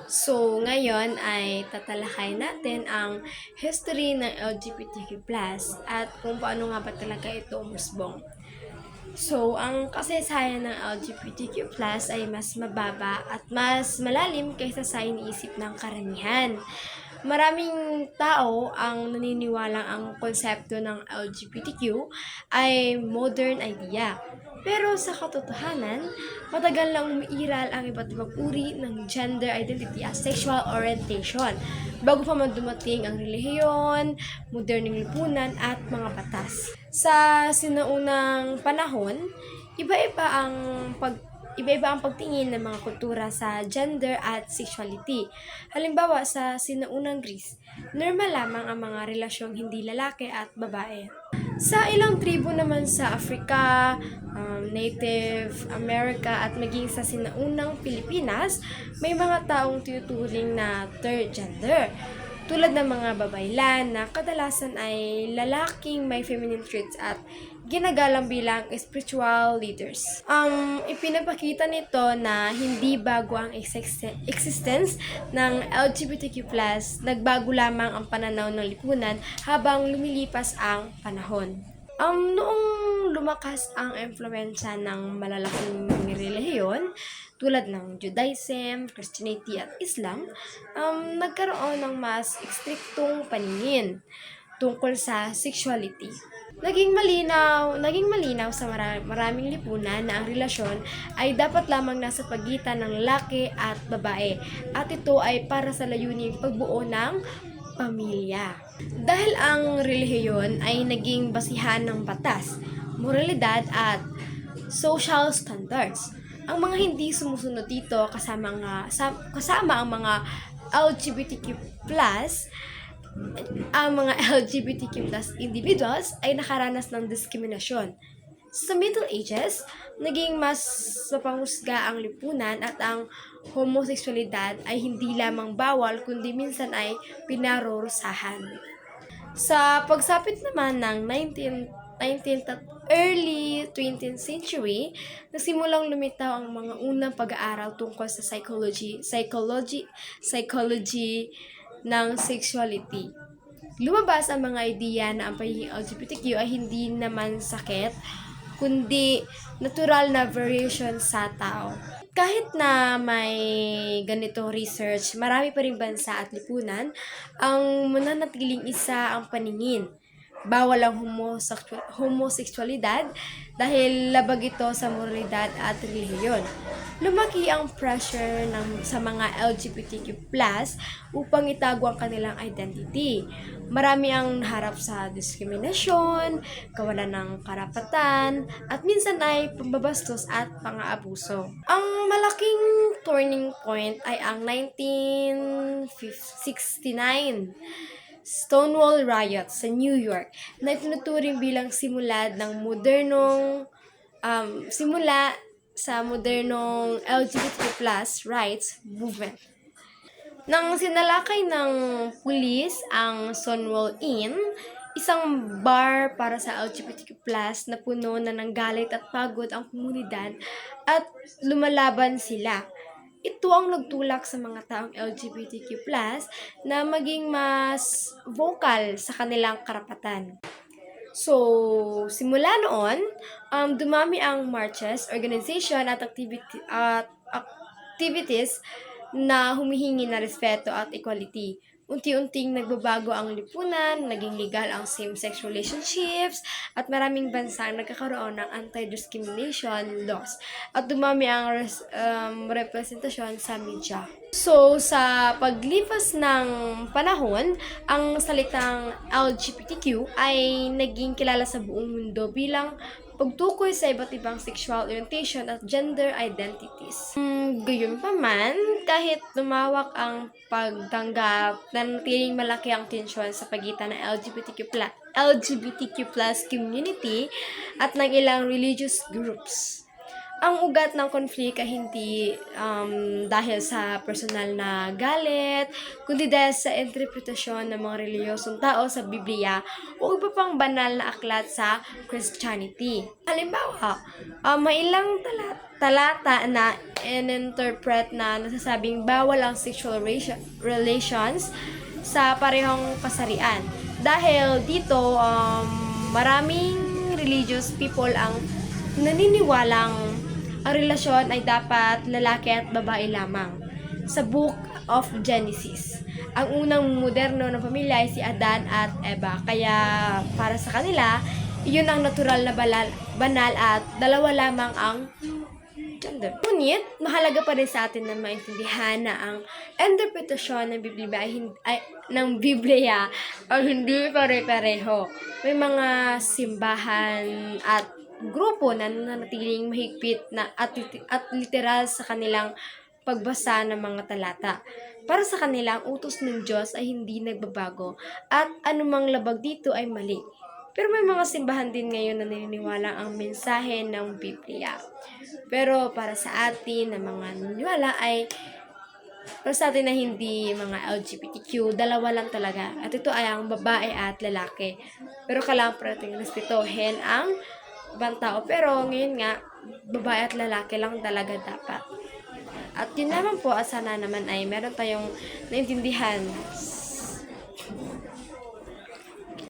So, ngayon ay tatalakay natin ang history ng LGBTQ+, at kung paano nga ba talaga ito umusbong. So, ang kasaysayan ng LGBTQ+ ay mas mababa at mas malalim kaysa sa iniisip ng karamihan. Maraming tao ang naniniwalang ang konsepto ng LGBTQ ay modern idea. Pero sa katotohanan, matagal lang umiiral ang iba't ibang uri ng gender identity at sexual orientation bago pa man dumating ang relihiyon, modernong lipunan at mga batas. Sa sinaunang panahon, iba-iba ang pag iba-iba ang pagtingin ng mga kultura sa gender at sexuality. Halimbawa, sa sinaunang Greece, normal lamang ang mga relasyong hindi lalaki at babae. Sa ilang tribo naman sa Africa, Native America at maging sa sinaunang Pilipinas, may mga taong tinuturing na third gender, tulad ng mga babaylan na kadalasan ay lalaking may feminine traits at ginagalang bilang spiritual leaders. Ipinapakita nito na hindi bago ang existence ng LGBTQ+, nagbago lamang ang pananaw ng lipunan habang lumilipas ang panahon. Noong lumakas ang impluwensya ng malalaking relihiyon, tulad ng Judaism, Christianity at Islam, nagkaroon ng mas ekstriktong paningin tungkol sa sexuality. Naging malinaw sa maraming lipunan na ang relasyon ay dapat lamang nasa pagitan ng lalaki at babae, at ito ay para sa layuning pagbuo ng pamilya. Dahil ang relihiyon ay naging basihan ng batas, moralidad at social standards, ang mga hindi sumusunod dito kasama ang mga LGBTQ+, ang mga LGBTQ+ individuals ay nakaranas ng diskriminasyon. Sa Middle Ages, naging mas mapangusga ang lipunan at ang homosexualidad ay hindi lamang bawal kundi minsan ay pinarurusahan. Sa pagsapit naman ng 19th at early 20th century, nagsimulang lumitaw ang mga unang pag-aaral tungkol sa psychology ng sexuality. Lumabas ang mga ideya na ang pagiging LGBTQ ay hindi naman sakit, kundi natural na variation sa tao. Kahit na may ganitong research, marami pa ring bansa at lipunan ang mananatiling isa ang paningin. Bawal ang homosexualidad dahil labag ito sa moralidad at relihiyon. Lumaki ang pressure sa mga LGBTQ+ upang itago ang kanilang identity. Marami ang naharap sa diskriminasyon, kawalan ng karapatan, at minsan ay pambabastos at pang-aabuso. Ang malaking turning point ay ang 1969 Stonewall Riot sa New York, na itinuturing bilang simula sa modernong LGBTQ+ rights movement. Nang sinalakay ng pulis ang Stonewall Inn, isang bar para sa LGBTQ+ na puno na ng galit at pagod ang komunidad, at lumalaban sila. Ito ang nagtulak sa mga taong LGBTQ+ na maging mas vocal sa kanilang karapatan. So, simula noon, dumami ang marches, organization at activities na humihingi na respeto at equality. Unti-unting nagbabago ang lipunan, naging legal ang same-sex relationships, at maraming bansa ang nagkakaroon ng anti-discrimination laws, at dumami ang representasyon sa media. So, sa paglipas ng panahon, ang salitang LGBTQ ay naging kilala sa buong mundo bilang pagtukoy sa iba't ibang sexual orientation at gender identities. Gayunpaman, kahit lumawak ang pagtanggap, nanatiling malaki ang tensyon sa pagitan ng LGBTQ+ community at ng ilang religious groups. Ang ugat ng konflik ay hindi dahil sa personal na galit, kundi dahil sa interpretasyon ng mga reliyosong tao sa Biblia o iba pang banal na aklat sa Christianity. Halimbawa, may ilang talata na in-interpret na nagsasabing bawal ang sexual relations sa parehong kasarian. Dahil dito, maraming religious people ang naniniwalang ang relasyon ay dapat lalaki at babae lamang. Sa Book of Genesis, ang unang moderno na pamilya ay si Adan at Eva. Kaya para sa kanila, iyon ang natural na banal at dalawa lamang ang gender. Ngunit, mahalaga pa rin sa atin na maintindihan na ang interpretasyon ng Biblia ay hindi pare-pareho. May mga simbahan at grupo na nanatiling mahigpit na at literal sa kanilang pagbasa ng mga talata. Para sa kanila, ang utos ng Diyos ay hindi nagbabago at anumang labag dito ay mali. Pero may mga simbahan din ngayon na naniniwala ang mensahe ng Biblia. Pero para sa atin na mga naniniwala ay para sa atin na hindi mga LGBTQ, dalawa lang talaga. At ito ay ang babae at lalaki. Pero kailangan pa natin respetuhin ang ibang tao. Pero ngayon nga, babae at lalaki lang talaga dapat. At yun naman po, sana naman ay meron tayong naintindihan